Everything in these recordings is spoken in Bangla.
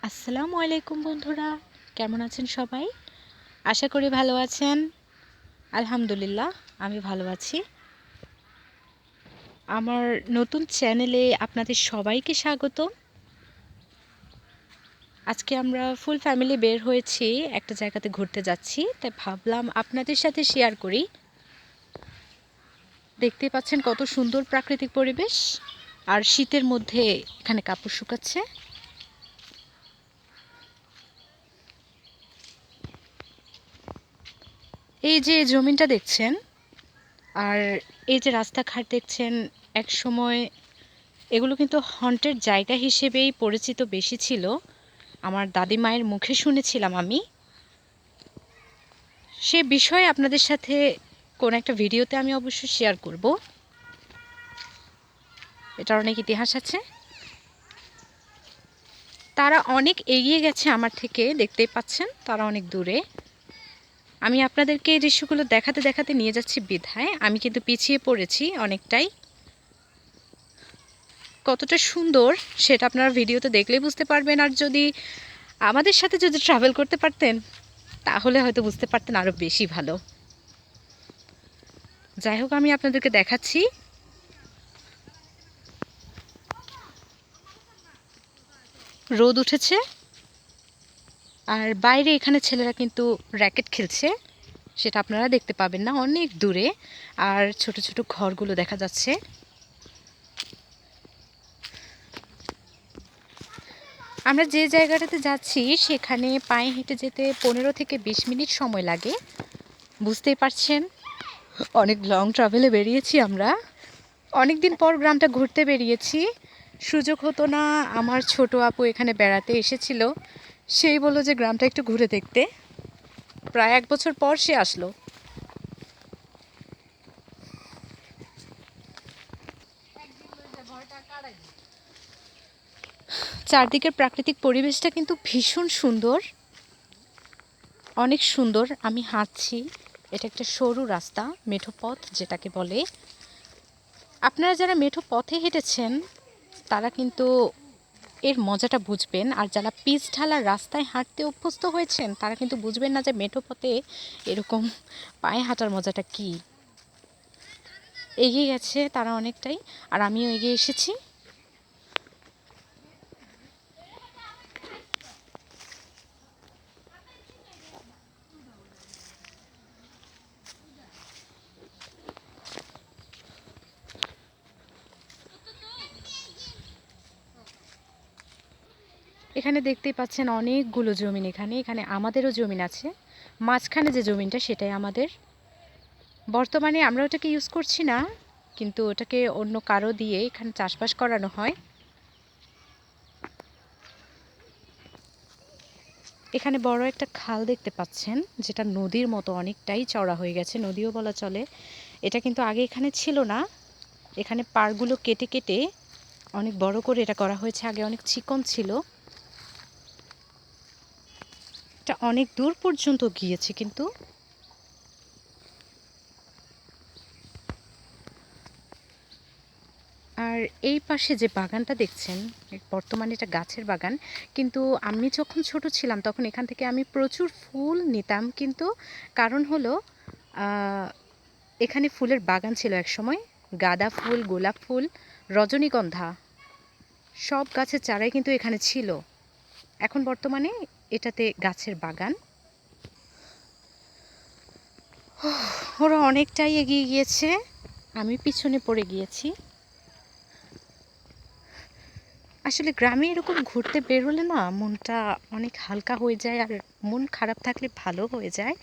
আসসালামু আলাইকুম বন্ধুরা, কেমন আছেন সবাই? আশা করি ভালো আছেন। আলহামদুলিল্লাহ, আমি ভালো আছি। আমার নতুন চ্যানেলে আপনাদের সবাইকে স্বাগত। আজকে আমরা ফুল ফ্যামিলি বের হয়েছি, একটা জায়গাতে ঘুরতে যাচ্ছি, তাই ভাবলাম আপনাদের সাথে শেয়ার করি। দেখতে পাচ্ছেন কত সুন্দর প্রাকৃতিক পরিবেশ, আর শীতের মধ্যে এখানে কাপড় শুকাচ্ছে। এই যে জমিনটা দেখছেন, আর এই যে রাস্তাঘাট দেখছেন, এক সময় এগুলো কিন্তু হন্টেড জায়গা হিসেবেই পরিচিত বেশি ছিল। আমার দাদিমায়ের মুখে শুনেছিলাম আমি। সে বিষয়ে আপনাদের সাথে কোন একটা ভিডিওতে আমি অবশ্যই শেয়ার করব। এটার অনেক ইতিহাস আছে। তারা অনেক এগিয়ে গেছে আমার থেকে, দেখতেই পাচ্ছেন তারা অনেক দূরে। আমি আপনাদেরকে এই দৃশ্যগুলো দেখাতে দেখাতে নিয়ে যাচ্ছি বিধায় আমি কিন্তু পিছিয়ে পড়েছি অনেকটাই। কতটা সুন্দর সেটা আপনারা ভিডিওতে দেখলেই বুঝতে পারবেন, আর যদি আমাদের সাথে যদি ট্রাভেল করতে পারতেন তাহলে হয়তো বুঝতে পারতেন আরও বেশি ভালো। যাই হোক, আমি আপনাদেরকে দেখাচ্ছি। রোদ উঠেছে, আর বাইরে এখানে ছেলেরা কিন্তু র্যাকেট খেলছে, সেটা আপনারা দেখতে পাবেন না, অনেক দূরে। আর ছোট ছোট ঘরগুলো দেখা যাচ্ছে। আমরা যে জায়গাটাতে যাচ্ছি সেখানে পায়ে হেঁটে যেতে 15 থেকে 20 মিনিট সময় লাগে। বুঝতেই পারছেন অনেক লং ট্রাভেলে বেরিয়েছি আমরা। অনেক দিন পর গ্রামটা ঘুরতে বেরিয়েছি। সুযোগ হতো না, আমার ছোট আপু এখানে বেড়াতে এসেছিল, সেই বলল যে গ্রামটা একটু ঘুরে দেখতে। প্রায় 1 বছর পর সে আসলো। চারদিকের প্রাকৃতিক পরিবেশটা কিন্তু ভীষণ সুন্দর, অনেক সুন্দর। আমি হাঁটছি, এটা একটা সরু রাস্তা, মেঠো পথ যেটাকে বলে। আপনারা যারা মেঠো পথে হেঁটেছেন তারা কিন্তু এর মজাটা বুঝবেন, আর যারা পিচ ঢালা রাস্তায় হাঁটতে অভ্যস্ত হয়েছেন তারা কিন্তু বুঝবেন না যে মেঠো পথে এরকম পায়ে হাঁটার মজাটা কী। এগিয়ে গেছে তারা অনেকটাই, আর আমিও এগিয়ে এসেছি। এখানে দেখতেই পাচ্ছেন অনেকগুলো জমিন। এখানে এখানে আমাদেরও জমিন আছে। মাঝখানে যে জমিনটা সেটাই আমাদের। বর্তমানে আমরা ওটাকে ইউজ করছি না, কিন্তু ওটাকে অন্য কারো দিয়ে এখানে চাষবাস করানো হয়। এখানে বড় একটা খাল দেখতে পাচ্ছেন, যেটা নদীর মতো অনেকটাই চওড়া হয়ে গেছে, নদীও বলা চলে। এটা কিন্তু আগে এখানে ছিল না। এখানে পাড়গুলো কেটে কেটে অনেক বড় করে এটা করা হয়েছে। আগে অনেক চিকন ছিল। এটা অনেক দূর পর্যন্ত গিয়েছে কিন্তু। আর এই পাশে যে বাগানটা দেখছেন, বর্তমানে এটা গাছের বাগান, কিন্তু আমি যখন ছোট ছিলাম তখন এখান থেকে আমি প্রচুর ফুল নিতাম। কিন্তু কারণ হলো এখানে ফুলের বাগান ছিল এক সময়। গাঁদা ফুল, গোলাপ ফুল, রজনীগন্ধা, সব গাছের চারাই কিন্তু এখানে ছিল। এখন বর্তমানে এটাতে গাছের বাগান। ওরা অনেকটাই এগিয়ে গিয়েছে, আমি পিছনে পড়ে গিয়েছি। আসলে গ্রামে এরকম ঘুরতে বেরোলে না মনটা অনেক হালকা হয়ে যায়, আর মন খারাপ থাকলে ভালো হয়ে যায়।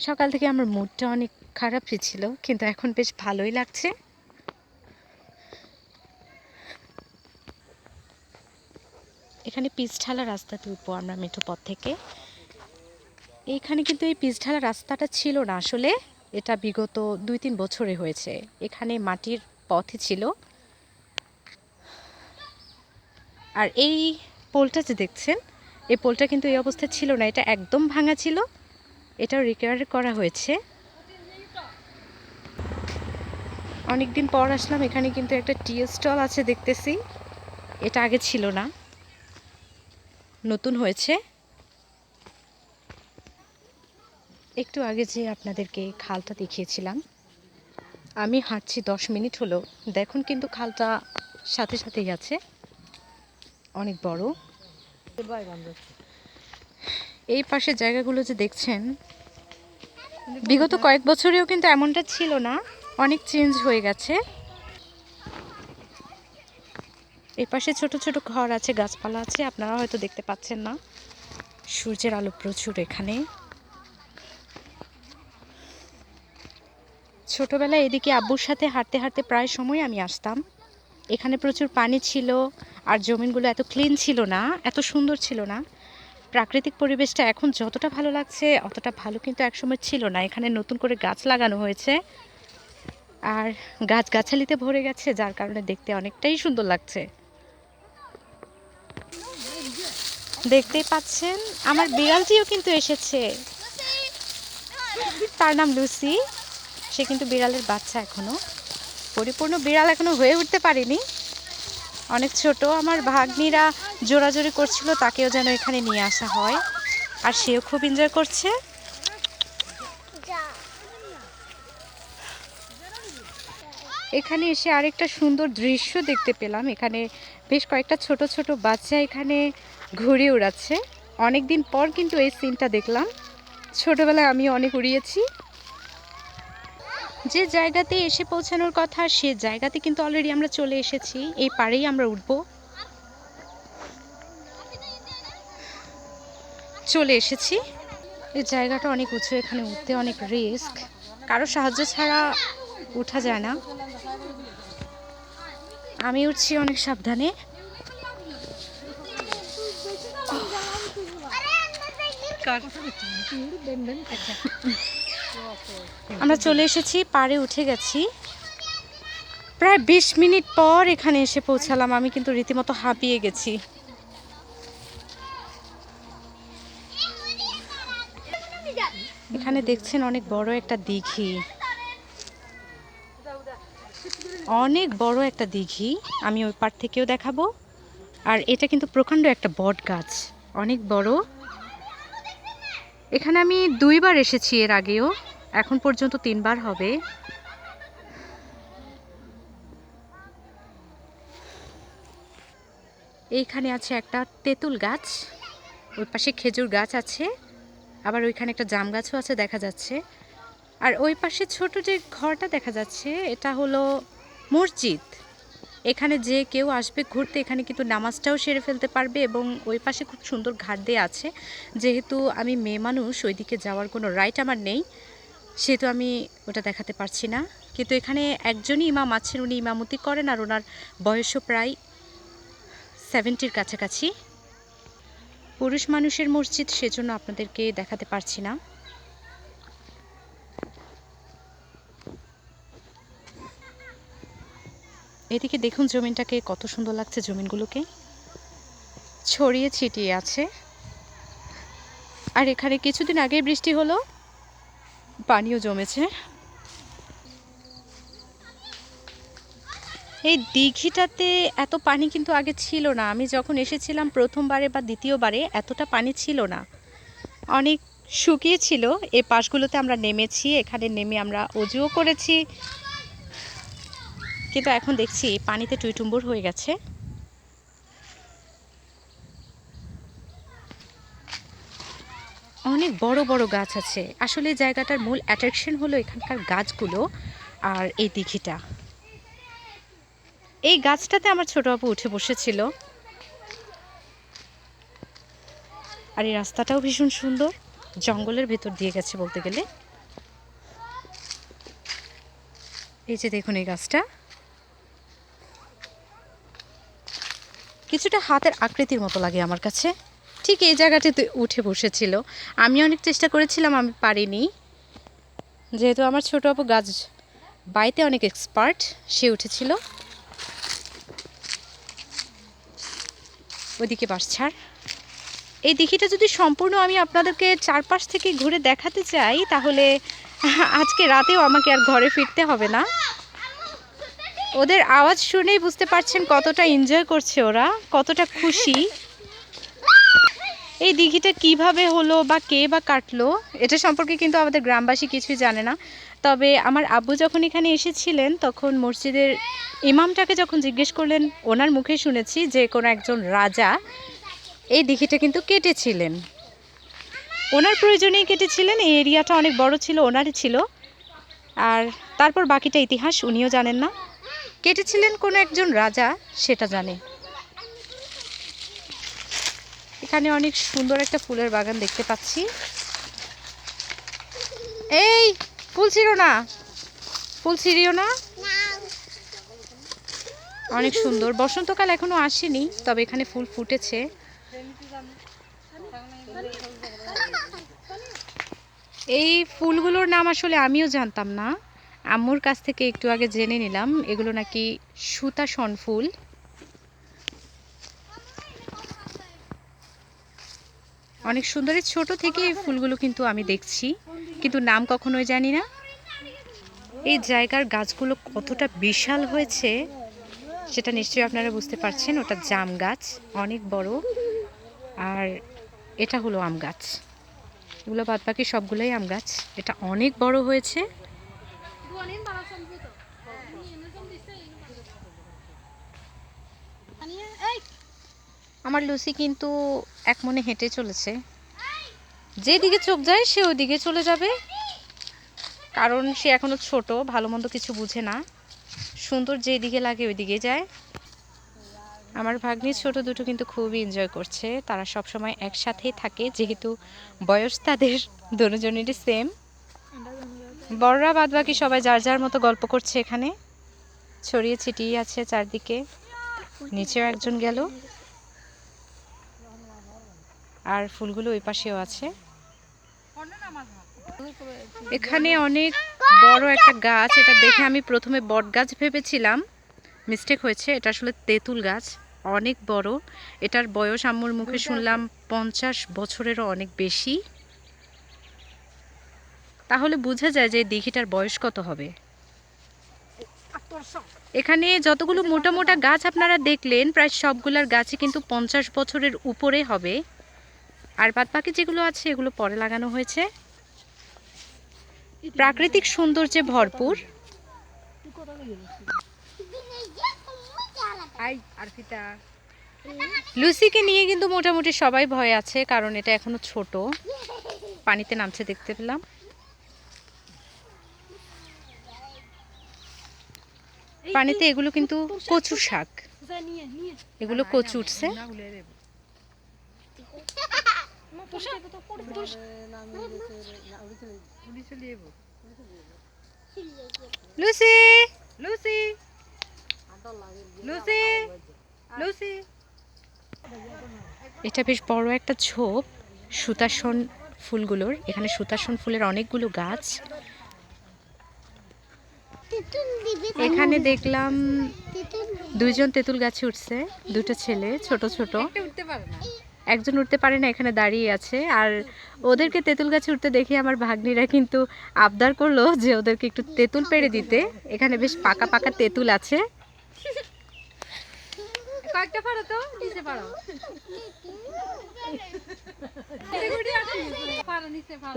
সকাল থেকে আমার মুডটা অনেক খারাপই ছিল, কিন্তু এখন বেশ ভালোই লাগছে। এখানে পিচ ঢালা রাস্তাতে উঠবো আমরা মেঠো পথ থেকে। এইখানে কিন্তু এই পিচ ঢালা রাস্তাটা ছিল না আসলে, এটা বিগত 2-3 বছরে হয়েছে। এখানে মাটির পথই ছিল। আর এই পোলটা যে দেখছেন, এই পোলটা কিন্তু এই অবস্থায় ছিল না, এটা একদম ভাঙা ছিল। এটাও রিপেয়ার করা হয়েছে। অনেকদিন পর আসলাম। এখানে কিন্তু একটা টি স্টল আছে দেখতেছি, এটা আগে ছিল না। নতুন হয়েছে। একটু আগে যে আপনাদেরকে খালটা দেখিয়েছিলাম, আমি হাঁটছি 10 মিনিট হলো, দেখুন কিন্তু খালটা সাথে সাথেই আছে, অনেক বড়। এই পাশের জায়গাগুলো যে দেখছেন, বিগত কয়েক বছরেও কিন্তু এমনটা ছিল না, অনেক চেঞ্জ হয়ে গেছে। এই পাশে ছোট ছোট ঘর আছে, গাছপালা আছে, আপনারা হয়তো দেখতে পাচ্ছেন না। সূর্যের আলো প্রচুর এখানে। ছোটবেলায় এদিকে আব্বুর সাথে হাঁটতে হাঁটতে প্রায় সময় আমি আসতাম। এখানে প্রচুর পানি ছিল, আর জমিনগুলো এত ক্লিন ছিল না, এত সুন্দর ছিল না। প্রাকৃতিক পরিবেশটা এখন যতটা ভালো লাগছে অতটা ভালো কিন্তু একসময় ছিল না। এখানে নতুন করে গাছ লাগানো হয়েছে, আর গাছগাছালিতে ভরে গেছে, যার কারণে দেখতে অনেকটাই সুন্দর লাগছে। দেখতেই পাচ্ছেন আমার বিড়ালটিও কিন্তু এসেছে, তার নাম লুসি। সে কিন্তু বিড়ালের বাচ্চা, এখনো পরিপূর্ণ বিড়াল এখনো হয়ে উঠতে পারেনি, অনেক ছোট। আমার ভাগ্নিরা জোরাজোরি করছিল তাকেও যেন এখানে নিয়ে আসা হয়, আর সেও খুব এনজয় করছে। এখানে এসে আরেকটা সুন্দর দৃশ্য দেখতে পেলাম। এখানে বেশ কয়েকটা ছোট ছোট বাচ্চা এখানে ঘুরে উড়াচ্ছে। অনেক দিন পর কিন্তু এই সিনটা দেখলাম। ছোটবেলায় আমি অনেক উড়িয়েছি। যে জায়গাতে এসে পৌঁছানোর কথা সে জায়গাতে কিন্তু অলরেডি আমরা চলে এসেছি। এই পাড়েই আমরা উঠবো, চলে এসেছি। এই জায়গাটা অনেক উঁচু, এখানে উঠতে অনেক রিস্ক, কারো সাহায্য ছাড়া উঠা যায় না। আমি উঠছি অনেক সাবধানে। আমরা চলে এসেছি, পাড়ে উঠে গেছি। প্রায় 20 মিনিট পর এখানে এসে পৌঁছালাম। আমি কিন্তু রীতিমতো হাঁপিয়ে গেছি। এখানে দেখছেন অনেক বড় একটা দিঘি, অনেক বড় একটা দিঘি। আমি ওই পার থেকেও দেখাবো। আর এটা কিন্তু প্রকাণ্ড একটা বট গাছ, অনেক বড়। এখানে আমি 2 বার এসেছি এর আগেও, এখন পর্যন্ত 3 বার হবে। এইখানে আছে একটা তেঁতুল গাছ, ওই পাশে খেজুর গাছ আছে, আবার ওইখানে একটা জাম গাছও আছে দেখা যাচ্ছে। আর ওই পাশে ছোট যে ঘরটা দেখা যাচ্ছে এটা হলো মসজিদ। এখানে যে কেউ আসবে ঘুরতে এখানে কিন্তু নামাজটাও সেরে ফেলতে পারবে, এবং ওই পাশে খুব সুন্দর ঘাট দিয়ে আছে। যেহেতু আমি মেয়ে মানুষ, ওইদিকে যাওয়ার কোনো রাইট আমার নেই, সেহেতু আমি ওটা দেখাতে পারছি না। কিন্তু এখানে একজনই ইমাম আছেন, উনি ইমামতি করেন, আর ওনার বয়সও প্রায় 70-র কাছাকাছি। পুরুষ মানুষের মসজিদ, সেজন্য আপনাদেরকে দেখাতে পারছি না। এদিকে দেখুন জমিনটাকে, কত সুন্দর লাগছে। জমিনগুলোকে ছড়িয়ে ছিটিয়ে আছে। আর এখানে কিছুদিন আগে বৃষ্টি হলো, পানিও জমেছে। এই দিঘিটাতে এত পানি কিন্তু আগে ছিল না। আমি যখন এসেছিলাম প্রথমবারে বা দ্বিতীয়বারে এতটা পানি ছিল না, অনেক শুকিয়ে ছিল। এই পাশগুলোতে আমরা নেমেছি, এখানে নেমে আমরা অজুও করেছি, কিন্তু এখন দেখছি পানিতে টইটুম্বুর হয়ে গেছে। অনেক বড় বড় গাছ আছে। আসলে জায়গাটার মূল অ্যাট্রাকশন হলো এখানকার গাছগুলো আর এই দিঘিটা। এই গাছটাতে আমার ছোট আপু উঠে বসেছিল। আর এই রাস্তাটাও ভীষণ সুন্দর, জঙ্গলের ভেতর দিয়ে গেছে বলতে গেলে। এই যে দেখুন এই গাছটা কিছুটা হাতের আকৃতির মতো লাগে আমার কাছে। ঠিক এই জায়গাটাতে উঠে বসেছিল। আমি অনেক চেষ্টা করেছিলাম, আমি পারিনি। যেহেতু আমার ছোট আপু গাছ বাইতে অনেক এক্সপার্ট, সে উঠেছিল। ওইদিকে বাস ছাড়। এই দিঘিটা যদি সম্পূর্ণ আমি আপনাদেরকে চারপাশ থেকে ঘুরে দেখাতে চাই, তাহলে আজকে রাতেও আমাকে আর ঘরে ফিরতে হবে না। ওদের আওয়াজ শুনেই বুঝতে পারছেন কতটা এনজয় করছে ওরা, কতটা খুশি। এই দিঘিটা কিভাবে হলো বা কে বা কাটলো এটা সম্পর্কে কিন্তু আমাদের গ্রামবাসী কিছুই জানে না। তবে আমার আব্বু যখন এখানে এসেছিলেন তখন মসজিদের ইমামটাকে যখন জিজ্ঞেস করলেন ওনার মুখে শুনেছি যে কোনো একজন রাজা এই দিঘিটা কিন্তু কেটেছিলেন, ওনার প্রয়োজনেই কেটেছিলেন। এই এরিয়াটা অনেক বড় ছিল, ওনারই ছিল। আর তারপর বাকিটা ইতিহাস উনিও জানেন না, কেটেছিলেন কোনো একজন রাজা সেটা জানে। এখানে অনেক সুন্দর একটা ফুলের বাগান দেখতে পাচ্ছি। এই ফুল ছিঁড়ো না, ফুল ছিঁড়িও না। অনেক সুন্দর, বসন্তকাল এখনো আসেনি তবে এখানে ফুল ফুটেছে। এই ফুলগুলোর নাম আসলে আমিও জানতাম না, আম্মুর কাছ থেকে একটু আগে জেনে নিলাম এগুলো নাকি সুতাসন ফুল। অনেক সুন্দর, ছোট থেকে এই ফুলগুলো কিন্তু আমি দেখছি কিন্তু নাম কখনোই জানি না। এই জায়গার গাছগুলো কতটা বিশাল হয়েছে সেটা নিশ্চয়ই আপনারা বুঝতে পারছেন। ওটা জাম গাছ, অনেক বড়। আর এটা হলো আম গাছ, এগুলো বাদ বাকি সবগুলোই আম গাছ। এটা অনেক বড় হয়েছে। আমার লুসি কিন্তু এক মনে হেঁটে চলেছে, যেদিকে চোখ যায় সে ওদিকে চলে যাবে, কারণ সে এখনো ছোট, ভালো মন্দ কিছু বুঝে না। সুন্দর যেদিকে লাগে ওইদিকে যায়। আমার ভাগ্নির ছোট দুটো কিন্তু খুবই এনজয় করছে, তারা সব সময় একসাথেই থাকে যেহেতু বয়স তাদের দুজনেরই সেম। বড়রা বাদ বাকি সবাই যার যার মতো গল্প করছে, এখানে ছড়িয়ে ছিটিয়ে আছে চারদিকে। নিচেও একজন গেল, আর ফুলগুলো ওই পাশেও আছে। এখানে অনেক বড় একটা গাছ, এটা দেখে আমি প্রথমে বট গাছ ভেবেছিলাম, মিস্টেক হয়েছে, এটা আসলে তেঁতুল গাছ। অনেক বড়, এটার বয়স আম্মুর মুখে শুনলাম 50 বছরেরও অনেক বেশি। তাহলে বোঝা যায় যে দিঘিটার বয়স কত হবে। এখানে যতগুলো মোটা মোটা গাছ আপনারা দেখলেন প্রায় সবগুলার গাছই কিন্তু 50 বছরের উপরে হবে। আর বাদ বাকি যেগুলো আছে এগুলো পরে লাগানো হয়েছে। প্রাকৃতিক সৌন্দর্যে ভরপুর। লুসিকে নিয়ে কিন্তু মোটামুটি সবাই ভয় আছে, কারণ এটা এখনো ছোট, পানিতে নামছে দেখতে পেলাম। পানিতে এগুলো কিন্তু কচু শাক, এগুলো কচু উঠছে। Lucy, Lucy, Lucy, Lucy. এটা বেশ বড় একটা ঝোপ সুতাসন ফুলগুলোর। এখানে সুতাসন ফুলের অনেকগুলো গাছ। এখানে দেখলাম দুইজন তেঁতুল গাছে উঠছে, দুটো ছেলে ছোট ছোট। একজন উঠতে পারে না, এখানে দাঁড়িয়ে আছে। আর ওদেরকে তেঁতুল গাছে উঠতে দেখে আমার ভাগ্নিরা কিন্তু আবদার করলো যে ওদেরকে একটু তেঁতুল পেড়ে দিতে। এখানে বেশ পাকা পাকা তেঁতুল আছে।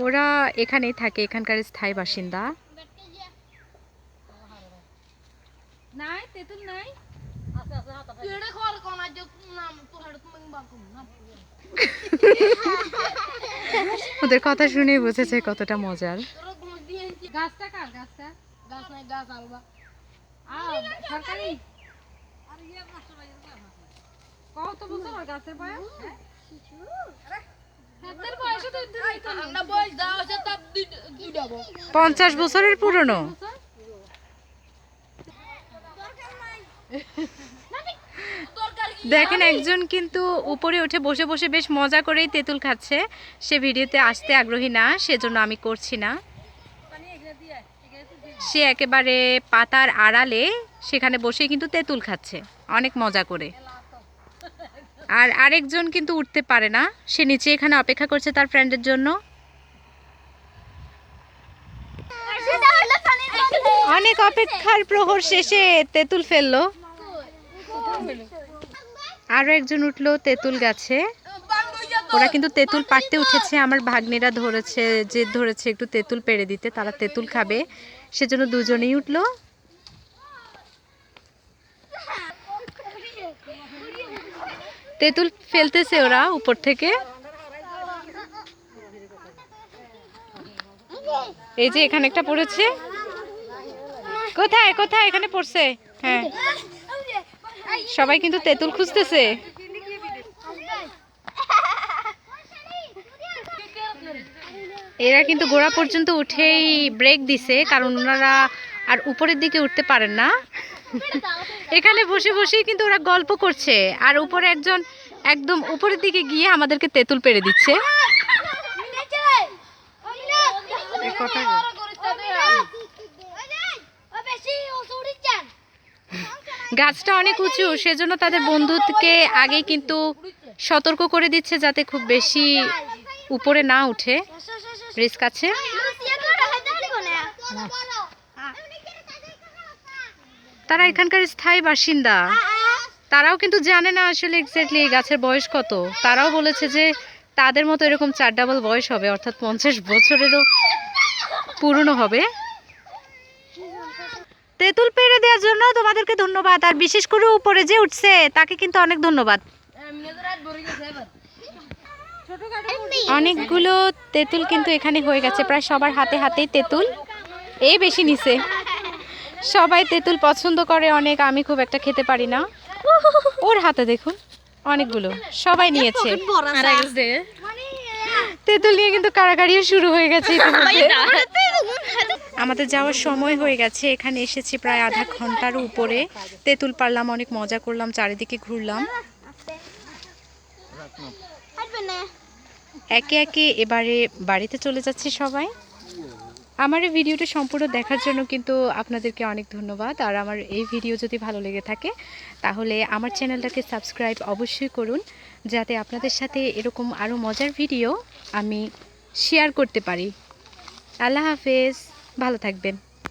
ওরা এখানেই থাকে, এখানকার স্থায়ী বাসিন্দা। ওদের কথা শুনে বুঝেছে কতটা মজার। কত বছর গাছের বয়স? 50 বছরের পুরনো। দেখেন একজন কিন্তু উপরে উঠে বসে বসে বেশ মজা করেই তেঁতুল খাচ্ছে। সে ভিডিওতে আসতে আগ্রহী না, সেজন্য আমি করছি না। সে একেবারে পাতার আড়ালে সেখানে বসে কিন্তু তেঁতুল খাচ্ছে অনেক মজা করে। আর আরেকজন কিন্তু উঠতে পারে না, সে নিচে এখানে অপেক্ষা করছে তার ফ্রেন্ডের জন্য। অনেক অপেক্ষার প্রহর শেষে তেঁতুল ফেললো। আরো একজন উঠলো তেঁতুল গাছে। ওরা কিন্তু তেঁতুল পাড়তে উঠেছে, আমার ভাগ্নিরা ধরেছে, যে ধরেছে একটু তেঁতুল পেড়ে দিতে, তারা তেঁতুল খাবে, সেজন্য দুজনেই উঠলো। তেঁতুল ফেলতেছে ওরা উপর থেকে। এই যে এখানে একটা পড়েছে। কোথায় কোথায়? এখানে পড়ছে। হ্যাঁ, সবাই কিন্তু তেঁতুল খুঁজতেছে। এরা কিন্তু গোড়া পর্যন্ত উঠেই ব্রেক দিছে, কারণ ওনারা আর উপরের দিকে উঠতে পারেন না। এখানে বসে বসেই কিন্তু ওরা গল্প করছে, আর উপরে একজন একদম উপরের দিকে গিয়ে আমাদেরকে তেঁতুল পেড়ে দিচ্ছে। গাছটা অনেক উঁচু, সেজন্য তাদের বন্ধুকে আগেই কিন্তু সতর্ক করে দিচ্ছে যাতে খুব বেশি উপরে না উঠে, রিস্ক আছে। তারা এখানকার স্থায়ী বাসিন্দা, তারাও কিন্তু জানে না আসলে এক্স্যাক্টলি এই গাছের বয়স কত। তারাও বলেছে যে তাদের মতো এরকম 4 ডাবল বয়স হবে, অর্থাৎ 50 বছরেরও পুরনো হবে। তেঁতুল পেড়ে দেওয়ার জন্য তোমাদেরকে ধন্যবাদ, আর বিশেষ করে উপরে যে উঠছে তাকে কিন্তু অনেক ধন্যবাদ। অনেকগুলো তেঁতুল কিন্তু এখানে হয়ে গেছে, প্রায় সবার হাতে হাতেই তেঁতুল। এই বেশি নিছে, সবাই তেঁতুল পছন্দ করে অনেক, আমি খুব একটা খেতে পারি না। ওর হাতে দেখুন অনেকগুলো, সবাই নিয়েছে। তেঁতুল নিয়ে কিন্তু কাড়াকাড়িও শুরু হয়ে গেছে। আমাদের যাওয়ার সময় হয়ে গেছে, এখানে এসেছি প্রায় আধা ঘন্টারও উপরে। তেঁতুল পারলাম, অনেক মজা করলাম, চারিদিকে ঘুরলাম। একে একে এবারে বাড়িতে চলে যাচ্ছি সবাই। আমার এই ভিডিওটা সম্পূর্ণ দেখার জন্য কিন্তু আপনাদেরকে অনেক ধন্যবাদ। আর আমার এই ভিডিও যদি ভালো লেগে থাকে তাহলে আমার চ্যানেলটাকে সাবস্ক্রাইব অবশ্যই করুন, যাতে আপনাদের সাথে এরকম আরও মজার ভিডিও আমি শেয়ার করতে পারি। আল্লাহ হাফেজ, ভালো থাকবেন।